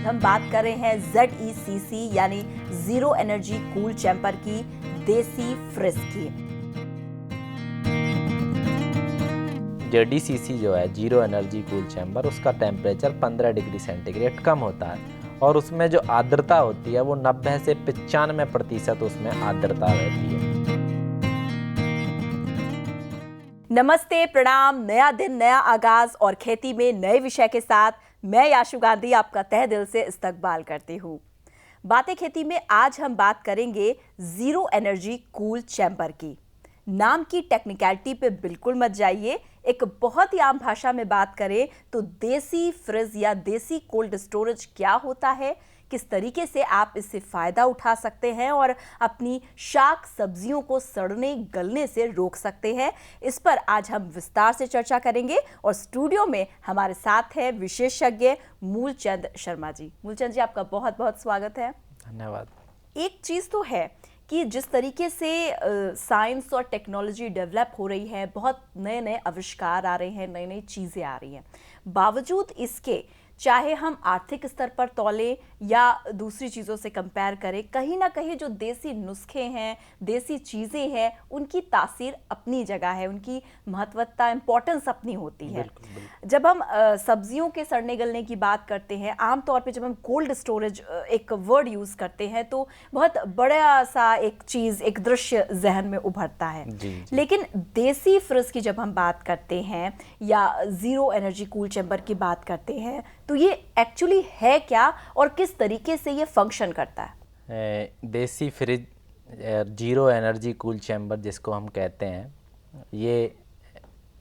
हम बात कर रहे हैं ZECC यानी जीरो एनर्जी कूल चैम्बर की देसी फ्रिज की। ZECC जो है जीरो एनर्जी कूल चैम्बर, उसका टेम्परेचर 15 डिग्री सेंटीग्रेड कम होता है और उसमें जो आर्द्रता होती है वो 90 से 95% उसमें आर्द्रता रहती है। नमस्ते, प्रणाम। नया दिन, नया आगाज और खेती में नए विषय के साथ मैं याशु गांधी आपका तहे दिल से इस्तकबाल करती हूँ। बातें खेती में आज हम बात करेंगे जीरो एनर्जी कूल चैम्बर की। नाम की टेक्निकलिटी पे बिल्कुल मत जाइए। एक बहुत ही आम भाषा में बात करें तो देसी फ्रिज या देसी कोल्ड स्टोरेज क्या होता है, किस तरीके से आप इससे फायदा उठा सकते हैं और अपनी शाक सब्जियों को सड़ने गलने से रोक सकते हैं, इस पर आज हम विस्तार से चर्चा करेंगे। और स्टूडियो में हमारे साथ है विशेषज्ञ मूलचंद शर्मा जी। मूलचंद जी, आपका बहुत बहुत स्वागत है। धन्यवाद। एक चीज़ तो है कि जिस तरीके से साइंस और टेक्नोलॉजी डेवलप हो रही है, बहुत नए नए आविष्कार आ रहे हैं, नई नई चीज़ें आ रही हैं, बावजूद इसके चाहे हम आर्थिक स्तर पर तौलें या दूसरी चीज़ों से कंपेयर करें, कहीं ना कहीं जो देसी नुस्खे हैं, देसी चीज़ें हैं, उनकी तासीर अपनी जगह है, उनकी महत्वता, इंपॉर्टेंस अपनी होती है। बिल्कुल, बिल्कुल। जब हम सब्जियों के सड़ने गलने की बात करते हैं, आमतौर पे जब हम कोल्ड स्टोरेज एक वर्ड यूज़ करते हैं तो बहुत बड़ा सा एक चीज़, एक दृश्य जहन में उभरता है। जी। लेकिन देसी फ्रिज की जब हम बात करते हैं या ज़ीरो एनर्जी कूल चैम्बर की बात करते हैं तो ये एक्चुअली है क्या और किस तरीके से ये फंक्शन करता है? देसी fridge zero energy cool chamber जिसको हम कहते हैं, ये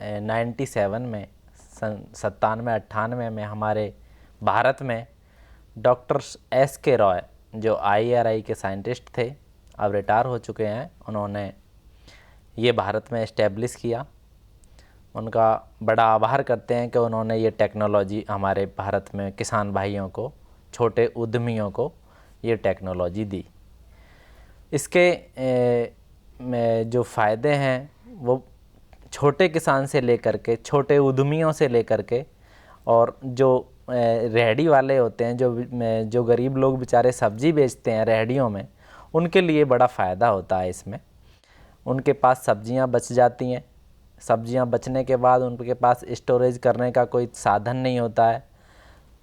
97 में, सन 97-98 में हमारे भारत में डॉक्टर SK रॉय जो IRI के साइंटिस्ट थे, अब रिटायर हो चुके हैं, उन्होंने ये भारत में इस्टेब्लिश किया। उनका बड़ा आभार करते हैं कि उन्होंने ये टेक्नोलॉजी हमारे भारत में किसान भाइयों को, छोटे उद्यमियों को ये टेक्नोलॉजी दी। इसके में जो फ़ायदे हैं वो छोटे किसान से लेकर के, छोटे उद्यमियों से लेकर के, और जो रेहड़ी वाले होते हैं, जो गरीब लोग बेचारे सब्जी बेचते हैं रेहड़ियों में, उनके लिए बड़ा फ़ायदा होता है इसमें। उनके पास सब्जियां बच जाती हैं। सब्जियां बचने के बाद उनके पास स्टोरेज करने का कोई साधन नहीं होता है,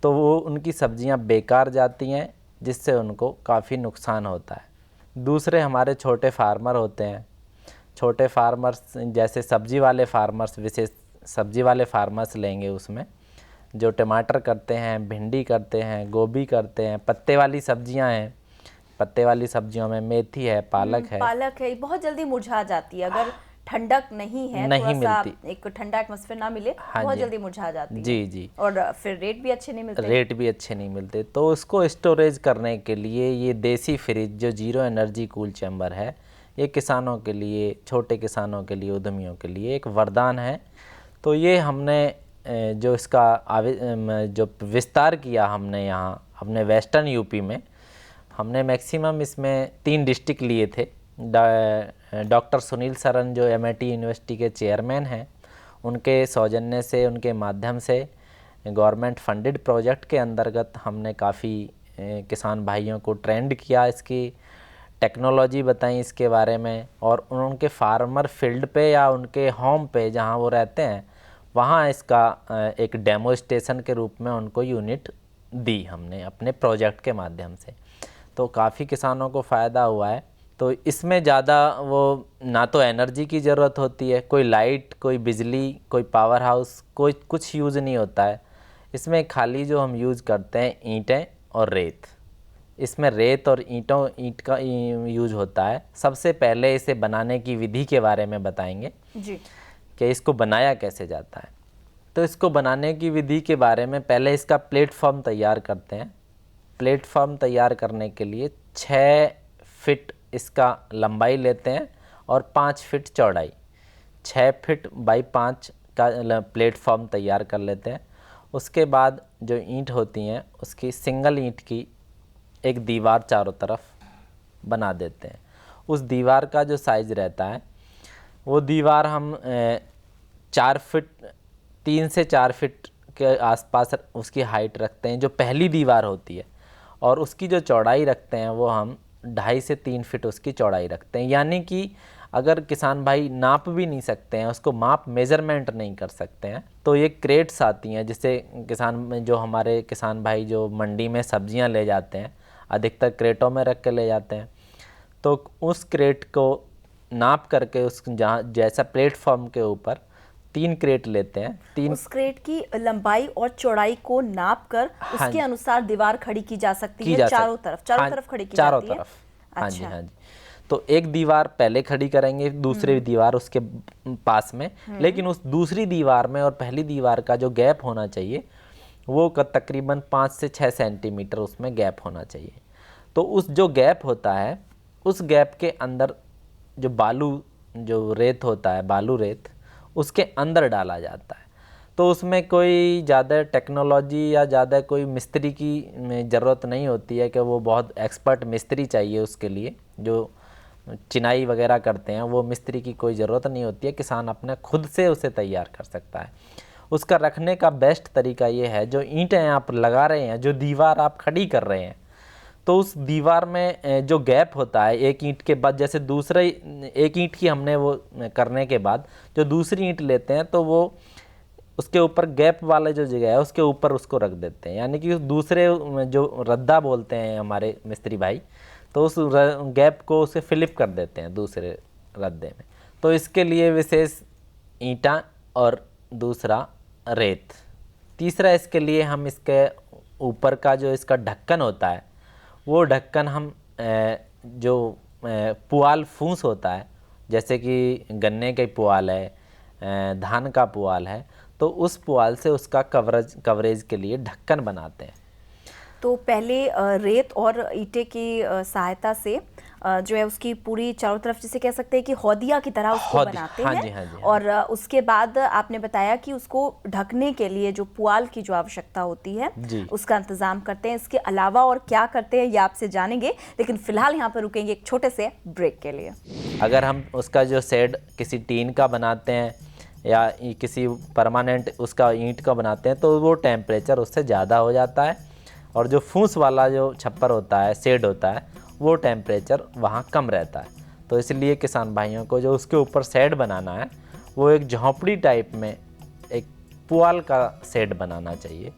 तो वो उनकी सब्जियां बेकार जाती हैं, जिससे उनको काफ़ी नुकसान होता है। दूसरे हमारे छोटे फार्मर होते हैं, छोटे फार्मर्स जैसे सब्जी वाले फार्मर्स, विशेष सब्जी वाले फार्मर्स लेंगे, उसमें जो टमाटर करते हैं, भिंडी करते हैं, गोभी करते हैं, पत्ते वाली सब्जियां हैं। पत्ते वाली सब्जियों में मेथी है, पालक है, बहुत जल्दी मुरझा जाती है अगर ठंडक नहीं है, नहीं थोड़ा सा मिलती, एक ठंडा एटमॉस्फेयर ना मिले, हाँ बहुत जी, जल्दी मुरझा जाती है। जी। और फिर रेट भी अच्छे नहीं मिलते। तो उसको स्टोरेज करने के लिए ये देसी फ्रिज जो जीरो एनर्जी कूल चैम्बर है, ये किसानों के लिए, छोटे किसानों के लिए, उद्यमियों के लिए एक वरदान है। तो ये हमने जो इसका जो विस्तार किया हमने यहाँ अपने वेस्टर्न यूपी में, हमने मैक्सिमम इसमें 3 डिस्ट्रिक्ट लिए थे। डॉक्टर सुनील सरन जो MIT यूनिवर्सिटी के चेयरमैन हैं, उनके सौजन्य से, उनके माध्यम से गवर्नमेंट फंडेड प्रोजेक्ट के अंतर्गत हमने काफ़ी किसान भाइयों को ट्रेंड किया, इसकी टेक्नोलॉजी बताई इसके बारे में, और उनके फार्मर फील्ड पे या उनके होम पे जहाँ वो रहते हैं, वहाँ इसका एक डेमो स्टेशन के रूप में उनको यूनिट दी हमने अपने प्रोजेक्ट के माध्यम से। तो काफ़ी किसानों को फ़ायदा हुआ है। तो इसमें ज़्यादा वो ना तो एनर्जी की ज़रूरत होती है, कोई लाइट, कोई बिजली, कोई पावर हाउस, कोई कुछ यूज़ नहीं होता है। इसमें खाली जो हम यूज़ करते हैं ईंटें और रेत। इसमें रेत और ईंट का यूज़ होता है। सबसे पहले इसे बनाने की विधि के बारे में बताएंगे जी, कि इसको बनाया कैसे जाता है। तो इसको बनाने की विधि के बारे में पहले इसका प्लेटफॉर्म तैयार करते हैं। प्लेटफॉर्म तैयार करने के लिए 6 फीट इसका लंबाई लेते हैं और 5 फीट चौड़ाई, 6 फीट बाई 5 का प्लेटफॉर्म तैयार कर लेते हैं। उसके बाद जो ईंट होती हैं, उसकी सिंगल ईंट की एक दीवार चारों तरफ बना देते हैं। उस दीवार का जो साइज़ रहता है, वो दीवार हम 3 से 4 फीट के आसपास उसकी हाइट रखते हैं। जो पहली दीवार होती है, और उसकी जो चौड़ाई रखते हैं वो हम 2.5 से 3 फीट उसकी चौड़ाई रखते हैं। यानी कि अगर किसान भाई नाप भी नहीं सकते हैं, उसको माप मेज़रमेंट नहीं कर सकते हैं, तो ये क्रेट्स आती हैं जिसे जो हमारे किसान भाई जो मंडी में सब्जियां ले जाते हैं, अधिकतर क्रेटों में रख के ले जाते हैं। तो उस क्रेट को नाप करके उस जहाँ जैसा प्लेटफॉर्म के ऊपर 3 क्रेट लेते हैं। 3 उस क्रेट की लंबाई और चौड़ाई को नाप कर हाँ उसके अनुसार दीवार खड़ी की जा सकती की है, जा चारों सक- तरफ हाँ, खड़ी की चारों जाती है। तरफ। हाँ जी, अच्छा। हाँ जी। तो एक दीवार पहले खड़ी करेंगे, दूसरी दीवार उसके पास में, लेकिन उस दूसरी दीवार में और पहली दीवार का जो गैप होना चाहिए वो तकरीबन 5 से 6 सेंटीमीटर उसमें गैप होना चाहिए। तो उस जो गैप होता है, उस गैप के अंदर जो बालू, जो रेत होता है, बालू रेत, उसके अंदर डाला जाता है। तो उसमें कोई ज़्यादा टेक्नोलॉजी या ज़्यादा कोई मिस्त्री की ज़रूरत नहीं होती है कि वो बहुत एक्सपर्ट मिस्त्री चाहिए उसके लिए। जो चिनाई वगैरह करते हैं वो मिस्त्री की कोई ज़रूरत नहीं होती है, किसान अपने खुद से उसे तैयार कर सकता है। उसका रखने का बेस्ट तरीका ये है, जो ईंटें आप लगा रहे हैं, जो दीवार आप खड़ी कर रहे हैं, तो उस दीवार में जो गैप होता है एक ईंट के बाद, जैसे दूसरे एक ईंट की हमने वो करने के बाद जो दूसरी ईंट लेते हैं तो वो उसके ऊपर गैप वाला जो जगह है उसके ऊपर उसको रख देते हैं। यानी कि दूसरे जो रद्दा बोलते हैं हमारे मिस्त्री भाई, तो उस गैप को उसे फिलिप कर देते हैं दूसरे रद्दे में। तो इसके लिए विशेष ईंटा और दूसरा रेत। तीसरा इसके लिए हम इसके ऊपर का जो इसका ढक्कन होता है वो ढक्कन हम जो पुआल फूंस होता है, जैसे कि गन्ने के पुआल है, धान का पुआल है, तो उस पुआल से उसका कवरेज के लिए ढक्कन बनाते हैं। तो पहले रेत और ईंटे की सहायता से जो है उसकी पूरी चारों तरफ जिसे कह सकते हैं कि हौदिया की तरह उसको बनाते हाँ हैं। जी, हाँ जी, हाँ और उसके बाद आपने बताया कि उसको ढकने के लिए जो पुआल की जो आवश्यकता होती है जी। उसका इंतजाम करते हैं। इसके अलावा और क्या करते हैं ये आपसे जानेंगे, लेकिन फिलहाल यहाँ पर रुकेंगे एक छोटे से ब्रेक के लिए। अगर हम उसका जो शेड किसी टीन का बनाते हैं या किसी परमानेंट उसका ईंट का बनाते हैं तो वो टेम्परेचर उससे ज़्यादा हो जाता है, और जो फूंस वाला जो छप्पर होता है, शेड होता है, वो टेम्परेचर वहाँ कम रहता है। तो इसलिए किसान भाइयों को जो उसके ऊपर शेड बनाना है वो एक झोंपड़ी टाइप में एक पुआल का शेड बनाना चाहिए।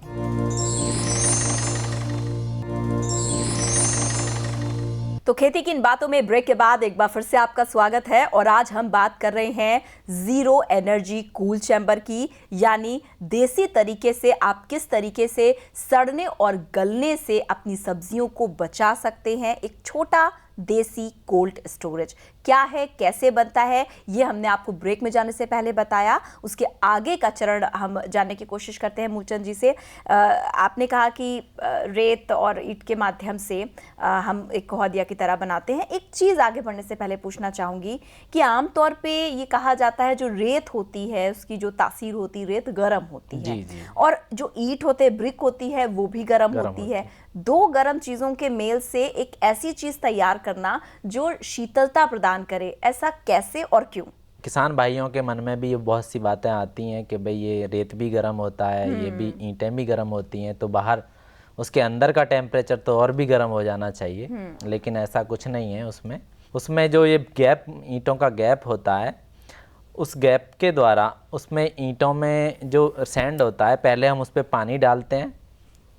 तो खेती की इन बातों में ब्रेक के बाद एक बार फिर से आपका स्वागत है। और आज हम बात कर रहे हैं जीरो एनर्जी कूल चैम्बर की, यानी देसी तरीके से आप किस तरीके से सड़ने और गलने से अपनी सब्जियों को बचा सकते हैं। एक छोटा देसी कोल्ड स्टोरेज क्या है, कैसे बनता है, ये हमने आपको ब्रेक में जाने से पहले बताया। उसके आगे का चरण हम जानने की कोशिश करते हैं मूलचंद जी से। आपने कहा कि रेत और ईंट के माध्यम से हम एक हौदिया की तरह बनाते हैं। एक चीज़ आगे बढ़ने से पहले पूछना चाहूँगी कि आमतौर पे ये कहा जाता है जो रेत होती है उसकी जो तासीर होती है, रेत गर्म होती है, जी। और जो ईंट होते हैं, ब्रिक होती है, वो भी गर्म होती है। दो गर्म चीज़ों के मेल से एक ऐसी चीज़ तैयार करना जो शीतलता प्रदान करे, ऐसा कैसे और क्यों? किसान भाइयों के मन में भी ये बहुत सी बातें आती हैं कि भाई ये रेत भी गर्म होता है, ये भी ईंटें भी गर्म होती हैं, तो बाहर उसके अंदर का टेम्परेचर तो और भी गर्म हो जाना चाहिए। लेकिन ऐसा कुछ नहीं है। उसमें जो ये गैप, ईंटों का गैप होता है, उस गैप के द्वारा उसमें ईंटों में जो सैंड होता है, पहले हम उस पर पानी डालते हैं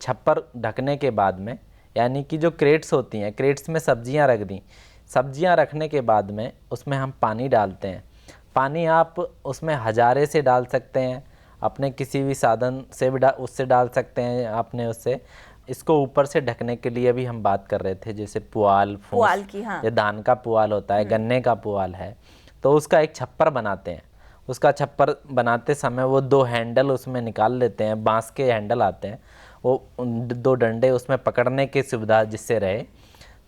छप्पर ढकने के बाद में। यानी कि जो क्रेट्स होती हैं, क्रेट्स में सब्जियां रख दी, सब्जियां रखने के बाद में उसमें हम पानी डालते हैं। पानी आप उसमें हजारे से डाल सकते हैं, अपने किसी भी साधन से भी उससे डाल सकते हैं अपने उससे। इसको ऊपर से ढकने के लिए भी हम बात कर रहे थे, जैसे पुआल की, हाँ। या धान का पुआल होता है, गन्ने का पुआल है, तो उसका एक छप्पर बनाते हैं। उसका छप्पर बनाते समय वो 2 हैंडल उसमें निकाल लेते हैं, बांस के हैंडल आते हैं, वो 2 डंडे उसमें पकड़ने की सुविधा जिससे रहे,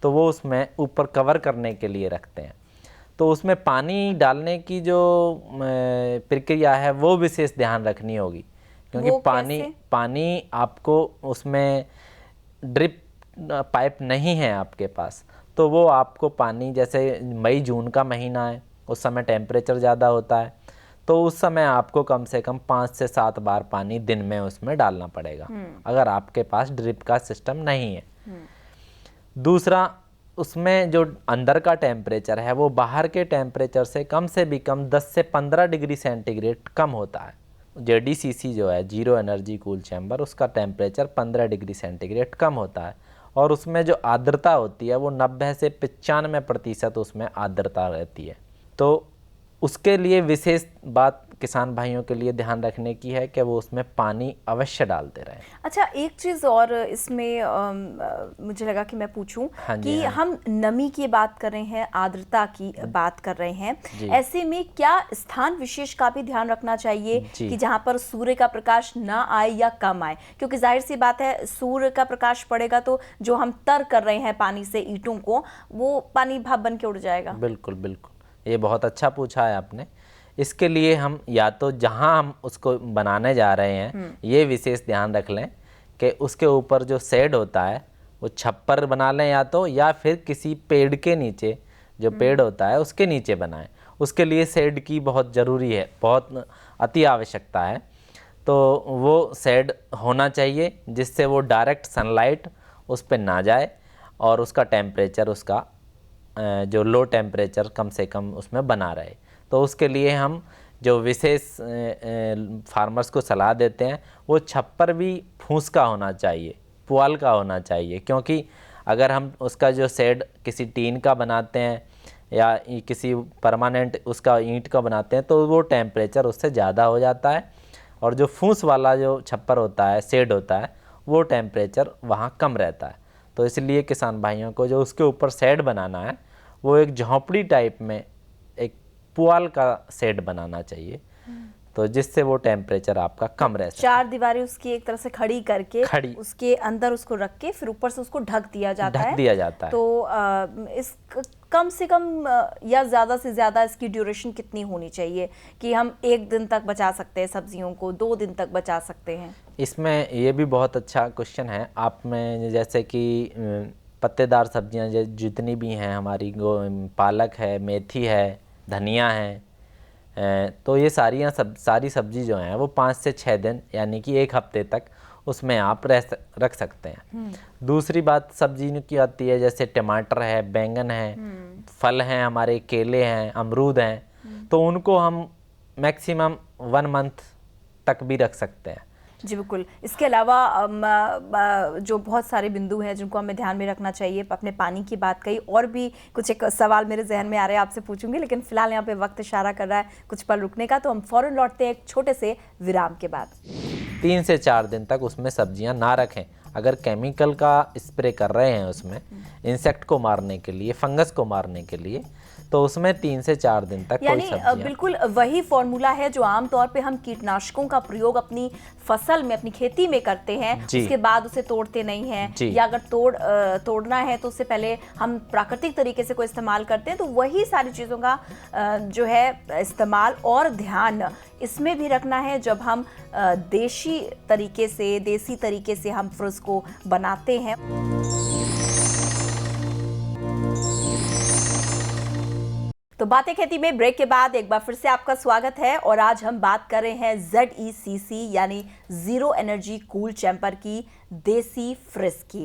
तो वो उसमें ऊपर कवर करने के लिए रखते हैं। तो उसमें पानी डालने की जो प्रक्रिया है वो विशेष ध्यान रखनी होगी, क्योंकि पानी आपको उसमें ड्रिप पाइप नहीं है आपके पास, तो वो आपको पानी, जैसे मई जून का महीना है, उस समय टेम्परेचर ज़्यादा होता है, तो उस समय आपको कम से कम 5 से 7 बार पानी दिन में उसमें डालना पड़ेगा, अगर आपके पास ड्रिप का सिस्टम नहीं है। दूसरा, उसमें जो अंदर का टेम्परेचर है वो बाहर के टेम्परेचर से भी कम 10 से 15 डिग्री सेंटीग्रेड कम होता है। JDCC जो है, जीरो एनर्जी कूल चैम्बर, उसका टेम्परेचर 15 डिग्री सेंटीग्रेड कम होता है और उसमें जो आर्द्रता होती है वो 90 से 95% उसमें आर्द्रता रहती है। तो उसके लिए विशेष बात किसान भाइयों के लिए ध्यान रखने की है कि वो उसमें पानी अवश्य डालते रहें। अच्छा, एक चीज़ और इसमें मुझे लगा कि मैं पूछूं कि हम नमी की बात कर रहे हैं, आर्द्रता की बात कर रहे हैं, ऐसे में क्या स्थान विशेष का भी ध्यान रखना चाहिए कि जहां पर सूर्य का प्रकाश ना आए या कम आए? क्योंकि जाहिर सी बात है, सूर्य का प्रकाश पड़ेगा तो जो हम तर कर रहे हैं पानी से ईंटों को, वो पानी भाप बन के उड़ जाएगा। बिल्कुल बिल्कुल, ये बहुत अच्छा पूछा है आपने। इसके लिए हम या तो जहां हम उसको बनाने जा रहे हैं ये विशेष ध्यान रख लें कि उसके ऊपर जो शेड होता है वो छप्पर बना लें, या फिर किसी पेड़ के नीचे, जो पेड़ होता है उसके नीचे बनाएं। उसके लिए शेड की बहुत ज़रूरी है, बहुत अति आवश्यकता है। तो वो शेड होना चाहिए जिससे वो डायरेक्ट सनलाइट उस पर ना जाए और उसका टेम्परेचर, उसका जो लो टेम्परेचर कम से कम उसमें बना रहे। तो उसके लिए हम जो विशेष फार्मर्स को सलाह देते हैं वो छप्पर भी फूस का होना चाहिए, पुआल का होना चाहिए, क्योंकि अगर हम उसका जो शेड किसी टीन का बनाते हैं या किसी परमानेंट उसका ईंट का बनाते हैं तो वो टेम्परेचर उससे ज़्यादा हो जाता है और जो फूस वाला जो छप्पर होता है, शेड होता है, वो टेम्परेचर वहाँ कम रहता है। तो इसलिए किसान भाइयों को जो उसके ऊपर शेड बनाना है वो एक झोंपड़ी टाइप में एक पुआल का शेड बनाना चाहिए, तो जिससे वो टेम्परेचर आपका कम रह सके। 4 दीवारें उसकी एक तरह से खड़ी करके उसके अंदर उसको रख के फिर ऊपर से उसको ढक दिया जाता है। तो इस कम से कम या ज़्यादा से ज़्यादा इसकी ड्यूरेशन कितनी होनी चाहिए कि हम 1 दिन तक बचा सकते हैं सब्जियों को, 2 दिन तक बचा सकते हैं? इसमें ये भी बहुत अच्छा क्वेश्चन है आप में। जैसे कि पत्तेदार सब्जियां जितनी भी हैं हमारी, पालक है, मेथी है, धनिया है, तो ये सारी सब्जी जो हैं वो 5 से 6 दिन यानी कि 1 हफ्ते तक उसमें आप रख सकते हैं। दूसरी बात सब्जी की आती है, जैसे टमाटर है, बैंगन है, फल हैं हमारे, केले हैं, अमरूद हैं, तो उनको हम मैक्सिमम 1 मंथ तक भी रख सकते हैं। जी बिल्कुल। इसके अलावा जो बहुत सारे बिंदु हैं जिनको हमें ध्यान में रखना चाहिए, अपने पानी की बात कही, और भी कुछ एक सवाल मेरे जहन में आ रहे हैं, आपसे पूछूंगी, लेकिन फिलहाल यहाँ पे वक्त इशारा कर रहा है कुछ पल रुकने का, तो हम फौरन लौटते हैं एक छोटे से विराम के बाद। 3 से 4 दिन तक उसमें सब्जियां ना रखें। अगर केमिकल का स्प्रे कर रहे हैं उसमें इंसेक्ट को मारने के लिए, फंगस को मारने के लिए, तो उसमें 3 से 4 दिन तक कोई सब्जियां, बिल्कुल वही फॉर्मूला है जो आमतौर पे हम कीटनाशकों का प्रयोग अपनी फसल में, अपनी खेती में करते हैं, उसके बाद उसे तोड़ते नहीं हैं, या अगर तोड़ना है तो उससे पहले हम प्राकृतिक तरीके से कोई इस्तेमाल करते हैं। तो वही सारी चीज़ों का जो है इस्तेमाल और ध्यान इसमें भी रखना है जब हम देसी तरीके से हम फ्रूट्स को बनाते हैं। तो बातें खेती में ब्रेक के बाद एक बार फिर से आपका स्वागत है, और आज हम बात कर रहे हैं ZECC यानी जीरो एनर्जी कूल चैम्बर की देसी फ्रिज की।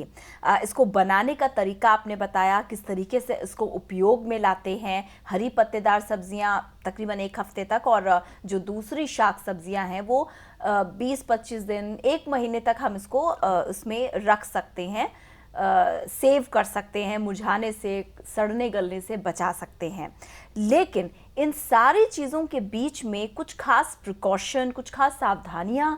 इसको बनाने का तरीका आपने बताया, किस तरीके से इसको उपयोग में लाते हैं। हरी पत्तेदार सब्जियां तकरीबन 1 हफ्ते तक, और जो दूसरी शाक सब्जियां हैं वो 20-25 दिन, 1 महीने तक हम इसको इसमें रख सकते हैं, सेव कर सकते हैं, मुरझाने से, सड़ने गलने से बचा सकते हैं। लेकिन इन सारी चीज़ों के बीच में कुछ खास प्रिकॉशन, कुछ खास सावधानियां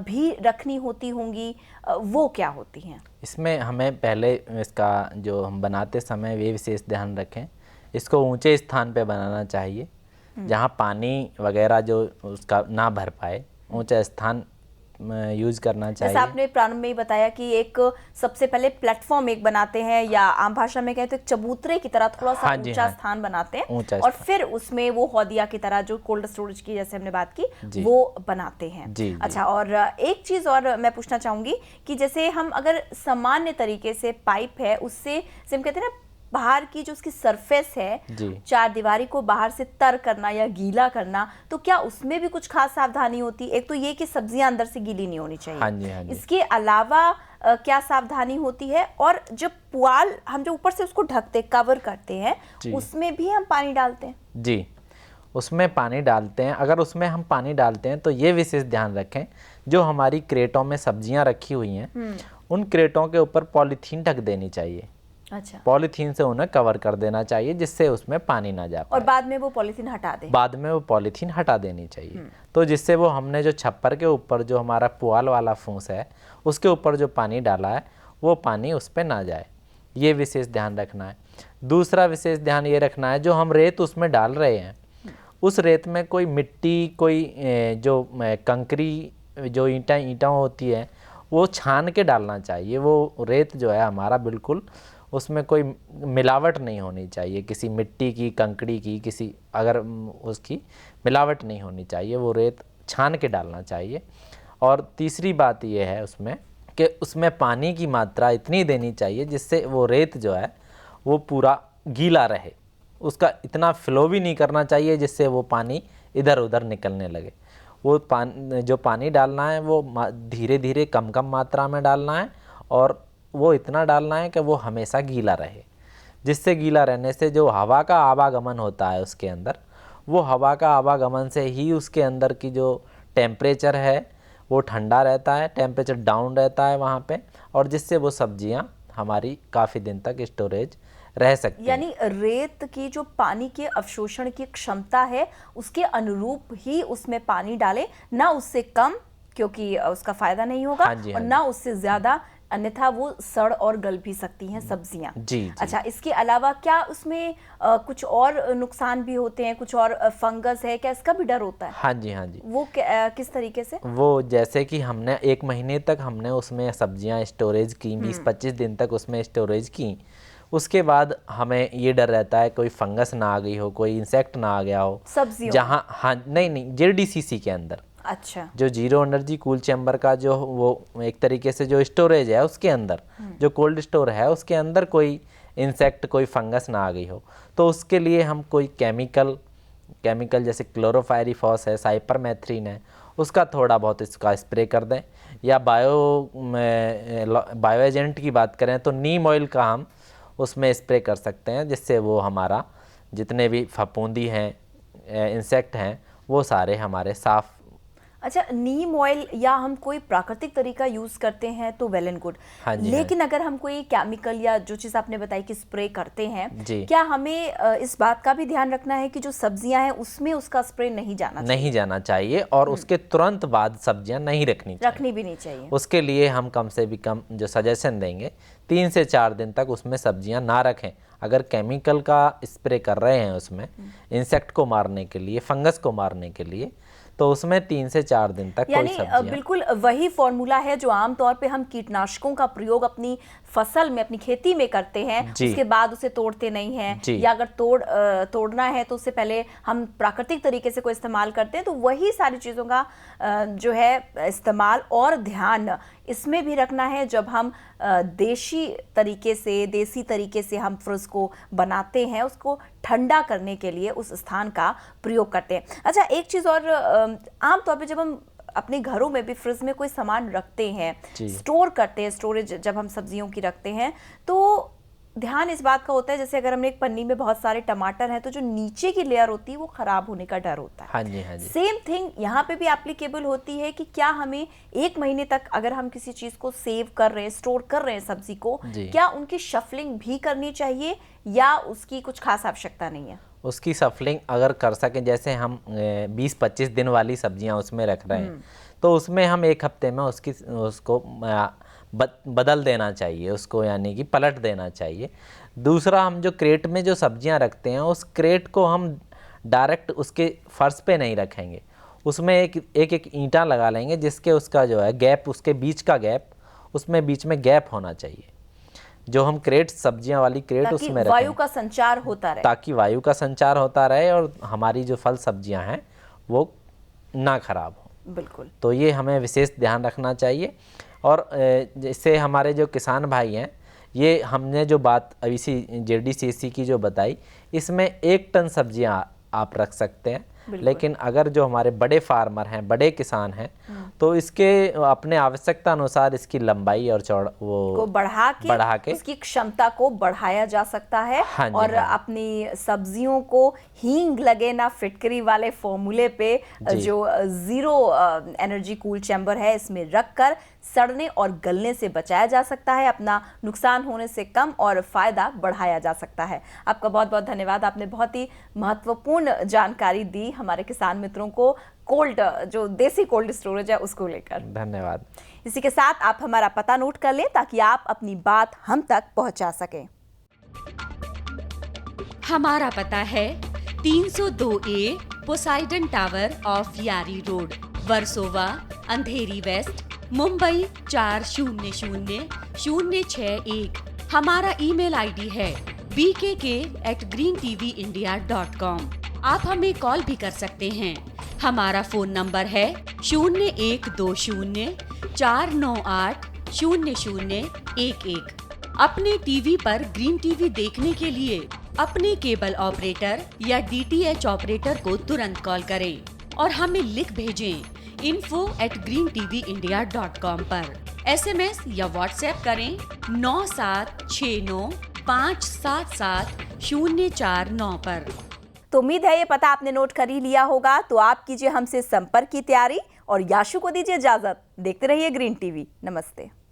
भी रखनी होती होंगी, वो क्या होती हैं? इसमें हमें पहले इसका जो हम बनाते समय ये विशेष ध्यान रखें, इसको ऊंचे स्थान पे बनाना चाहिए जहाँ पानी वगैरह जो उसका ना भर पाए, ऊंचा स्थान यूज करना चाहिए। जैसे आपने प्रारंभ में ही बताया कि एक सबसे पहले प्लेटफॉर्म एक बनाते हैं, या आम भाषा में कहें तो एक चबूतरे की तरह थोड़ा सा ऊंचा स्थान बनाते हैं, और फिर उसमें वो हौदिया की तरह जो कोल्ड स्टोरेज की जैसे हमने बात की वो बनाते हैं। अच्छा, और एक चीज और मैं पूछना चाहूंगी कि जैसे हम अगर सामान्य तरीके से पाइप है उससे, हम कहते हैं ना, बाहर की जो उसकी सरफेस है, 4 दीवारी को बाहर से तर करना या गीला करना, तो क्या उसमें भी कुछ खास सावधानी होती है? एक तो ये कि सब्जियां अंदर से गीली नहीं होनी चाहिए। हाँ जी। इसके अलावा क्या सावधानी होती है? और जब पुआल हम जो ऊपर से उसको ढकते कवर करते हैं, उसमें भी हम पानी डालते हैं? जी, उसमें पानी डालते हैं। अगर उसमें हम पानी डालते हैं तो ये विशेष ध्यान रखें, जो हमारी क्रेटों में सब्जियां रखी हुई हैं उन क्रेटों के ऊपर पॉलीथीन ढक देनी चाहिए। अच्छा। पॉलीथीन से उन्हें कवर कर देना चाहिए जिससे उसमें पानी ना जा पाए। और बाद में वो पॉलीथीन हटा दें? बाद में वो पॉलीथीन हटा देनी चाहिए। तो जिससे वो हमने जो छप्पर के ऊपर जो हमारा पुआल वाला फूंस है उसके ऊपर जो पानी डाला है वो पानी उस पर ना जाए, ये विशेष ध्यान रखना है। दूसरा विशेष ध्यान ये रखना है, जो हम रेत उसमें डाल रहे हैं उस रेत में कोई मिट्टी, कोई जो कंकरी, जो ईंटा होती है वो छान के डालना चाहिए। वो रेत जो है हमारा बिल्कुल उसमें कोई मिलावट नहीं होनी चाहिए, किसी मिट्टी की, कंकड़ी की, किसी अगर उसकी मिलावट नहीं होनी चाहिए, वो रेत छान के डालना चाहिए। और तीसरी बात ये है उसमें कि उसमें पानी की मात्रा इतनी देनी चाहिए जिससे वो रेत जो है वो पूरा गीला रहे। उसका इतना फ्लो भी नहीं करना चाहिए जिससे वो पानी इधर उधर निकलने लगे। वो जो पानी डालना है वो धीरे धीरे कम कम मात्रा में डालना है और वो इतना डालना है कि वो हमेशा गीला रहे, जिससे गीला रहने से जो हवा का आवागमन होता है उसके अंदर, वो हवा का आवागमन से ही उसके अंदर की जो टेम्परेचर है वो ठंडा रहता है, टेम्परेचर डाउन रहता है वहाँ पे, और जिससे वो सब्जियाँ हमारी काफ़ी दिन तक स्टोरेज रह सकती है। यानी रेत की जो पानी के अवशोषण की क्षमता है उसके अनुरूप ही उसमें पानी डालें, ना उससे कम, क्योंकि उसका फायदा नहीं होगा। हाँ जी, और ना उससे ज्यादा, अन्यथा वो सड़ और गल भी सकती हैं सब्जियां। जी। अच्छा, इसके अलावा क्या उसमें कुछ और नुकसान भी होते हैं, कुछ और फंगस है क्या, इसका भी डर होता है? हाँ जी, हाँ जी। वो किस तरीके से? वो जैसे कि हमने 1 महीने तक हमने उसमें सब्जियां स्टोरेज की, 20-25 दिन तक उसमें स्टोरेज की, उसके बाद हमें ये डर रहता है कोई फंगस ना आ गई हो, कोई इंसेक्ट ना आ गया हो सब्जियों जहाँ, हाँ नहीं, JDCC के अंदर, अच्छा, जो जीरो एनर्जी कूल चैम्बर का जो वो एक तरीके से जो स्टोरेज है उसके अंदर, जो कोल्ड स्टोर है उसके अंदर कोई इंसेक्ट, कोई फंगस ना आ गई हो, तो उसके लिए हम कोई केमिकल जैसे क्लोरोफायरिफॉस है, साइपरमेथ्रिन है, उसका थोड़ा बहुत इसका स्प्रे कर दें। या बायो एजेंट की बात करें तो नीम ऑयल का हम उसमें स्प्रे कर सकते हैं, जिससे वो हमारा जितने भी फफूंदी हैं, इंसेक्ट हैं, वो सारे हमारे साफ। अच्छा, नीम ऑयल या हम कोई प्राकृतिक तरीका यूज करते हैं तो वेल एंड गुड। हाँ जी, लेकिन अगर हम कोई केमिकल या जो चीज आपने बताई कि स्प्रे करते हैं, जी, क्या हमें इस बात का भी ध्यान रखना है कि जो सब्जियां हैं उसमें उसका स्प्रे नहीं जाना चाहिए और उसके तुरंत बाद सब्जियां नहीं रखनी भी नहीं चाहिए? उसके लिए हम कम से भी कम जो सजेशन देंगे 3 से 4 दिन तक उसमें सब्जियां ना रखें। अगर केमिकल का स्प्रे कर रहे हैं उसमें इंसेक्ट को मारने के लिए, फंगस को मारने के लिए, तो उसमें 3 से 4 दिन तक कोई सब्जियां, बिल्कुल वही फॉर्मूला है जो आमतौर पे हम कीटनाशकों का प्रयोग अपनी फसल में, अपनी खेती में करते हैं, उसके बाद उसे तोड़ते नहीं हैं, या अगर तोड़ना है तो उससे पहले हम प्राकृतिक तरीके से कोई इस्तेमाल करते हैं। तो वही सारी चीज़ों का जो है इस्तेमाल और ध्यान इसमें भी रखना है जब हम देसी तरीके से हम फ्रिज को बनाते हैं, उसको ठंडा करने के लिए उस स्थान का प्रयोग करते हैं। अच्छा, एक चीज़ और, आमतौर पे जब हम अपने घरों में भी फ्रिज में कोई सामान रखते हैं, स्टोर करते हैं, स्टोरेज जब हम सब्जियों की रखते हैं, तो ध्यान इस बात का होता है, जैसे अगर हमने एक पन्नी में बहुत सारे टमाटर हैं तो जो नीचे की लेयर होती है वो खराब होने का डर होता है। हाँ जी, हाँ जी। सेम थिंग यहाँ पे भी एप्लीकेबल होती है कि क्या हमें 1 महीने तक अगर हम किसी चीज को सेव कर रहे हैं, स्टोर कर रहे हैं सब्जी को, क्या उनकी शफलिंग भी करनी चाहिए या उसकी कुछ खास आवश्यकता नहीं है? उसकी शफलिंग अगर कर सकें, जैसे हम 20-25 दिन वाली सब्जियां उसमें रख रहे हैं तो उसमें हम 1 हफ्ते में उसको बदल देना चाहिए उसको, यानी कि पलट देना चाहिए। दूसरा, हम जो क्रेट में जो सब्जियां रखते हैं उस क्रेट को हम डायरेक्ट उसके फर्श पे नहीं रखेंगे, उसमें एक ईंटा लगा लेंगे जिसके उसका जो है गैप, उसके बीच का गैप, उसमें बीच में गैप होना चाहिए, जो हम क्रेट, सब्जियां वाली क्रेट उसमें रखें, वायु का संचार होता रहे, ताकि वायु का संचार होता रहे और हमारी जो फल सब्जियां हैं वो ना खराब हो। बिल्कुल। तो ये हमें विशेष ध्यान रखना चाहिए। और जैसे हमारे जो किसान भाई हैं, ये हमने जो बात अभी JDCC की जो बताई, इसमें 1 टन सब्जियां आप रख सकते हैं। लेकिन अगर जो हमारे बड़े फार्मर हैं, बड़े किसान हैं, तो इसके अपने आवश्यकता अनुसार इसकी लंबाई और चौड़ा को बढ़ा के उसकी क्षमता को बढ़ाया जा सकता है। हाँ जी, और हाँ जी। अपनी सब्जियों को हींग लगे ना फिटकरी वाले फॉर्मूले पे जो जीरो एनर्जी कूल चैम्बर है इसमें रखकर सड़ने और गलने से बचाया जा सकता है, अपना नुकसान होने से कम और फायदा बढ़ाया जा सकता है। आपका बहुत बहुत धन्यवाद, आपने बहुत ही महत्वपूर्ण जानकारी दी हमारे किसान मित्रों को कोल्ड, जो देसी कोल्ड स्टोरेज है उसको लेकर। धन्यवाद। इसी के साथ आप हमारा पता नोट कर लें ताकि आप अपनी बात हम तक पहुंचा सकें। हमारा पता है 302A पोसाइडन टावर ऑफ यारी रोड, वर्सोवा, अंधेरी वेस्ट, मुंबई 400061। हमारा ईमेल आईडी है bkk@greentvindia.com। आप हमें कॉल भी कर सकते हैं। हमारा फोन नंबर है 012049800011। अपने टीवी पर ग्रीन टीवी देखने के लिए अपने केबल ऑपरेटर या DTH ऑपरेटर को तुरंत कॉल करें और हमें लिख भेजें info@greentvindia.com पर। SMS या WhatsApp करें 9769577049 पर। तो उम्मीद है ये पता आपने नोट कर ही लिया होगा। तो आप कीजिए हमसे संपर्क की तैयारी और याशु को दीजिए इजाजत। देखते रहिए ग्रीन टीवी। नमस्ते।